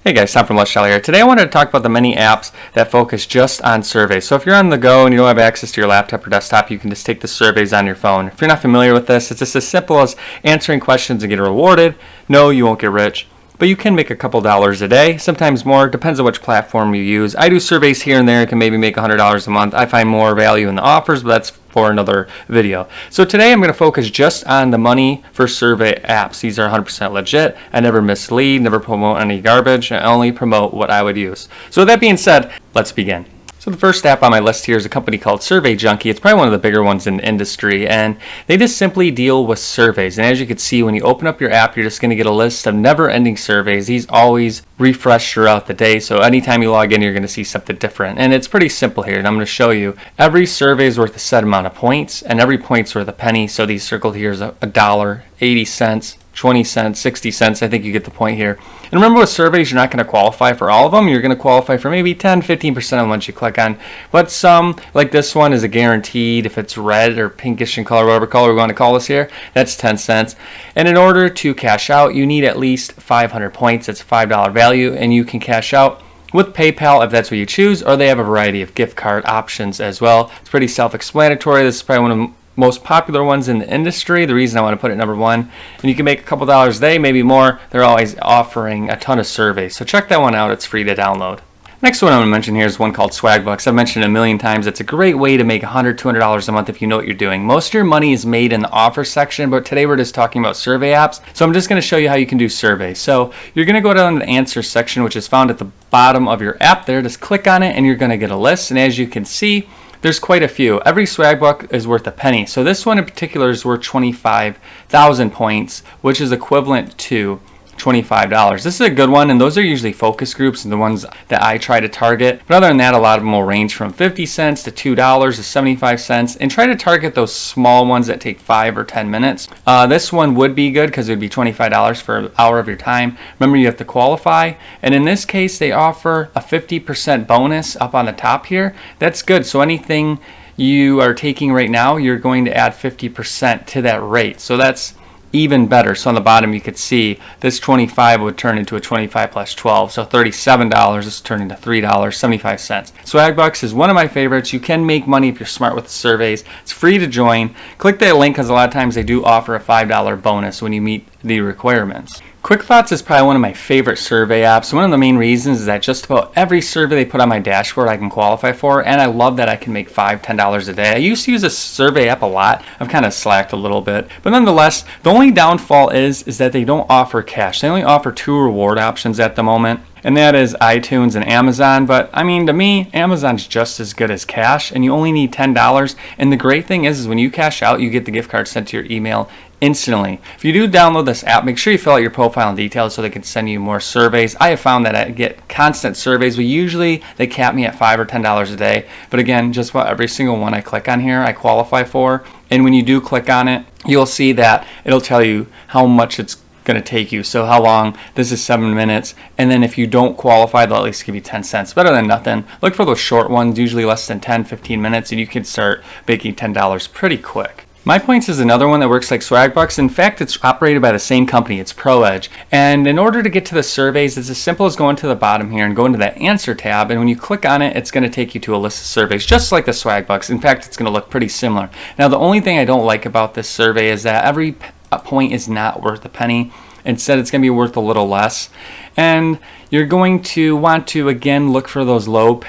Hey guys, Tom from Lifestyle here. Today I wanted to talk about the many apps that focus just on surveys. So if you're on the go and you don't have access to your laptop or desktop, you can just take the surveys on your phone. If you're not familiar with this, it's just as simple as answering questions and get rewarded. No, you won't get rich, but you can make a couple dollars a day, sometimes more, depends on which platform you use. I do surveys here and there, you can maybe make $100 a month. I find more value in the offers, but that's for another video. So today I'm going to focus just on the money for survey apps. These are 100% legit. I never mislead, never promote any garbage. I only promote what I would use. So with that being said, let's begin. So the first app on my list here is a company called SURVEYJUNKIE. It's probably one of the bigger ones in the industry, and they just simply deal with surveys. And as you can see, when you open up your app, you're just going to get a list of never-ending surveys. These always refresh throughout the day, so anytime you log in, you're going to see something different. And it's pretty simple here, and I'm going to show you. Every survey is worth a set amount of points, and every point's worth a penny. So these circled here is $1, 80 cents, 20 cents, 60 cents. I think you get the point here. And remember, with surveys, you're not going to qualify for all of them. You're going to qualify for maybe 10, 15% of them once you click on. But some, like this one, is a guaranteed. If it's red or pinkish in color, whatever color we want to call this here, that's 10 cents. And in order to cash out, you need at least 500 points. It's a $5 value, and you can cash out with PayPal if that's what you choose, or they have a variety of gift card options as well. It's pretty self-explanatory. This is probably one of the most popular ones in the industry. The reason I want to put it number one, and you can make a couple dollars a day, maybe more. They're always offering a ton of surveys, so check that one out. It's free to download. Next one I'm going to mention here is one called SWAGBUCKS. I've mentioned it a million times. It's a great way to make $100, $200 a month if you know what you're doing. Most of your money is made in the offer section, but today we're just talking about survey apps. So I'm just going to show you how you can do surveys. So you're going to go down to the answer section, which is found at the bottom of your app there. Just click on it and you're going to get a list. And as you can see, there's quite a few. Every SWAGBUCK is worth a penny. So this one in particular is worth 25,000 points, which is equivalent to $25. This is a good one, and those are usually focus groups and the ones that I try to target. But other than that, a lot of them will range from 50 cents to $2 to 75 cents, and try to target those small ones that take 5 or 10 minutes. This one would be good because it would be $25 for an hour of your time. Remember, you have to qualify, and in this case, they offer a 50% bonus up on the top here. That's good. So anything you are taking right now, you're going to add 50% to that rate. So that's even better. So on the bottom you could see this 25 would turn into a 25 plus 12, so $37. This turn into $3.75. SWAGBUCKS is one of my favorites. You can make money if you're smart with the surveys. It's free to join. Click that link because a lot of times they do offer a $5 bonus when you meet the requirements. QUICKTHOUGHTS is probably one of my favorite survey apps. One of the main reasons is that just about every survey they put on my dashboard I can qualify for, and I love that I can make $5, $10 a day. I used to use a survey app a lot. I've kind of slacked a little bit, but nonetheless, the only downfall is that they don't offer cash. They only offer 2 reward options at the moment, and that is iTunes and Amazon. But I mean, to me, Amazon's just as good as cash, and you only need $10. And the great thing is when you cash out, you get the gift card sent to your email instantly. If you do download this app, make sure you fill out your profile and details so they can send you more surveys. I have found that I get constant surveys, but usually they cap me at $5 or $10 a day. But again, just about every single one I click on here, I qualify for. And when you do click on it, you'll see that it'll tell you how much it's going to take you. So how long? This is 7 minutes. And then if you don't qualify, they'll at least give you 10 cents. Better than nothing. Look for those short ones, usually less than 10, 15 minutes, and you can start making $10 pretty quick. MYPOINTS is another one that works like SWAGBUCKS. In fact, it's operated by the same company. It's ProEdge. And in order to get to the surveys, it's as simple as going to the bottom here and going to that answer tab. And when you click on it, it's going to take you to a list of surveys, just like the SWAGBUCKS. In fact, it's going to look pretty similar. Now, the only thing I don't like about this survey is that every point is not worth a penny. Instead, it's going to be worth a little less. And you're going to want to, again, look for those low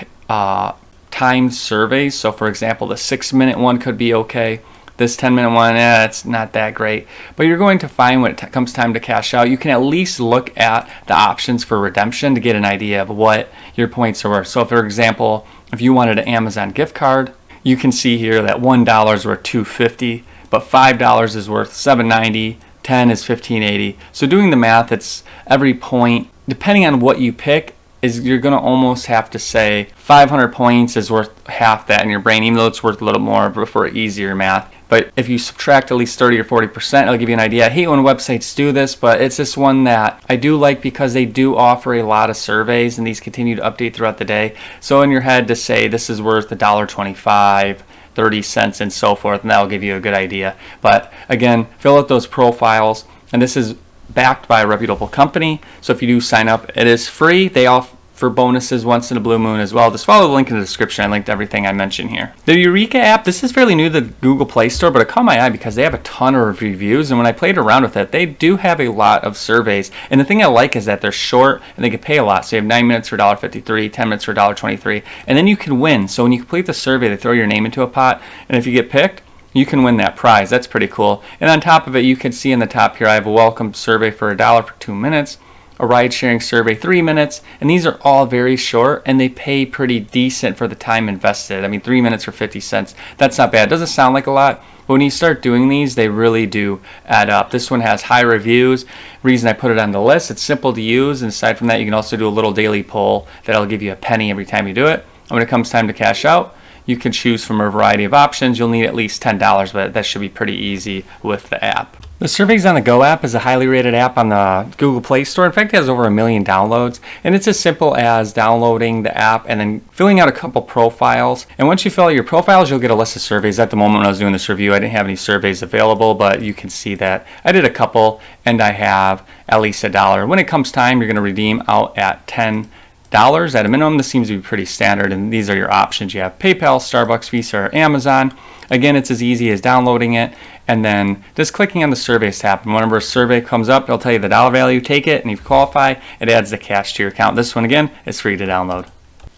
timed surveys. So, for example, the 6-minute one could be okay. This 10-minute one, it's not that great. But you're going to find when it comes time to cash out, you can at least look at the options for redemption to get an idea of what your points are worth. So, for example, if you wanted an Amazon gift card, you can see here that $1 is worth $2.50, but $5 is worth $7.90, 10 is $15.80. So doing the math, it's every point, depending on what you pick, is you're going to almost have to say 500 points is worth half that in your brain, even though it's worth a little more for easier math. But if you subtract at least 30 or 40%, it'll give you an idea. I hate when websites do this, but it's just one that I do like because they do offer a lot of surveys, and these continue to update throughout the day. So in your head to say this is worth $1.25, 30 cents, and so forth, and that'll give you a good idea. But again, fill out those profiles, and this is backed by a reputable company. So if you do sign up, it is free. They offer bonuses once in a blue moon as well. Just follow the link in the description. I linked everything I mentioned here. The EUREKA app, this is fairly new to the Google Play Store, but it caught my eye because they have a ton of reviews, and when I played around with it, they do have a lot of surveys. And the thing I like is that they're short and they can pay a lot. So you have 9 minutes for $1.53, 10 minutes for $1.23, and then you can win. So when you complete the survey, they throw your name into a pot, and if you get picked, you can win that prize. That's pretty cool. And on top of it, you can see in the top here, I have a welcome survey for $1 for 2 minutes, a ride sharing survey 3 minutes, and these are all very short and they pay pretty decent for the time invested. I mean, 3 minutes for 50 cents, that's not bad. It doesn't sound like a lot, but when you start doing these, they really do add up. This one has high reviews. Reason I put it on the list, it's simple to use, and aside from that, you can also do a little daily poll that'll give you a penny every time you do it. And when it comes time to cash out, you can choose from a variety of options. You'll need at least $10, but that should be pretty easy with the app. The Surveys on the Go app is a highly rated app on the Google Play Store. In fact, it has over 1 million downloads, and it's as simple as downloading the app and then filling out a couple profiles. And once you fill out your profiles, you'll get a list of surveys. At the moment when I was doing this review, I didn't have any surveys available, but you can see that I did a couple and I have at least $1. When it comes time, you're going to redeem out at $10 at a minimum. This seems to be pretty standard, and these are your options. You have PayPal, Starbucks, Visa, or Amazon. Again, it's as easy as downloading it and then just clicking on the Surveys tab, and whenever a survey comes up, it'll tell you the dollar value, take it, and if you qualify, it adds the cash to your account. This one, again, is free to download.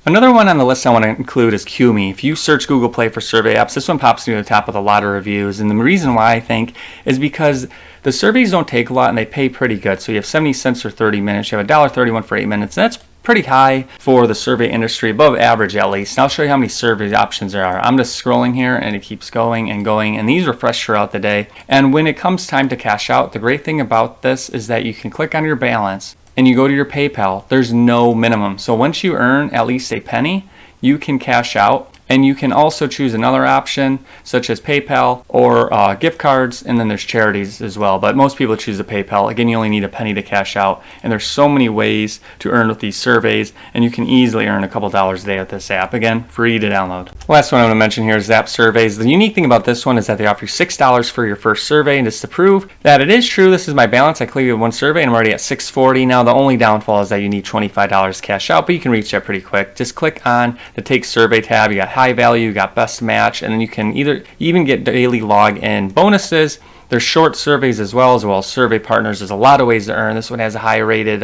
Another one on the list I want to include is QMe. If you search Google Play for survey apps, this one pops to the top with a lot of reviews, and the reason why I think is because the surveys don't take a lot and they pay pretty good. So you have 70 cents for 30 minutes, you have $1.31 for 8 minutes, and that's pretty high for the survey industry, above average at least. And I'll show you how many survey options there are. I'm just scrolling here and it keeps going and going, and these refresh throughout the day. And when it comes time to cash out, the great thing about this is that you can click on your balance and you go to your PayPal. There's no minimum. So once you earn at least a penny, you can cash out. And you can also choose another option such as PayPal or gift cards, and then there's charities as well. But most people choose the PayPal. Again, you only need a penny to cash out, and there's so many ways to earn with these surveys, and you can easily earn a couple dollars a day with this app. Again, free to download. Last one I want to mention here is App Surveys. The unique thing about this one is that they offer you $6 for your first survey, and just to prove that it is true, this is my balance. I completed one survey and I'm already at $6.40. Now the only downfall is that you need $25 cash out, but you can reach that pretty quick. Just click on the Take Survey tab. You got high value, you got best match, and then you can even get daily login bonuses. There's short surveys as well as survey partners. There's a lot of ways to earn. This one has a high rated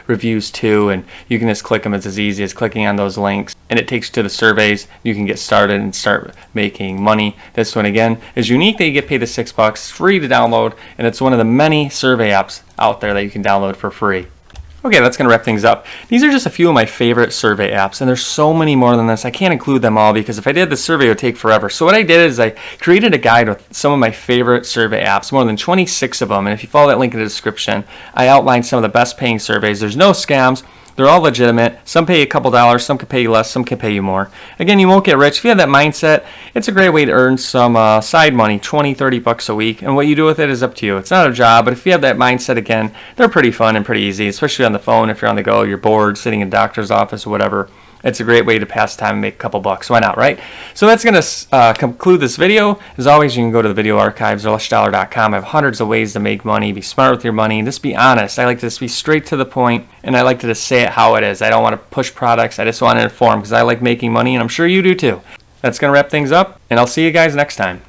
reviews too, and you can just click them. It's as easy as clicking on those links and it takes you to the surveys. You can get started and start making money. This one again is unique that you get paid the $6, free to download, and it's one of the many survey apps out there that you can download for free. Okay, that's going to wrap things up. These are just a few of my favorite survey apps, and there's so many more than this. I can't include them all because if I did, the survey would take forever. So what I did is I created a guide with some of my favorite survey apps, more than 26 of them. And if you follow that link in the description, I outlined some of the best paying surveys. There's no scams. They're all legitimate. Some pay you a couple dollars, some can pay you less, some can pay you more. Again, you won't get rich. If you have that mindset, it's a great way to earn some side money, 20, 30 bucks a week. And what you do with it is up to you. It's not a job, but if you have that mindset, again, they're pretty fun and pretty easy, especially on the phone. If you're on the go, you're bored, sitting in a doctor's office or whatever. It's a great way to pass time and make a couple bucks. Why not, right? So that's going to conclude this video. As always, you can go to the video archives or lushDollar.com. I have hundreds of ways to make money. Be smart with your money and just be honest. I like to just be straight to the point, and I like to just say it how it is. I don't want to push products. I just want to inform because I like making money, and I'm sure you do too. That's going to wrap things up, and I'll see you guys next time.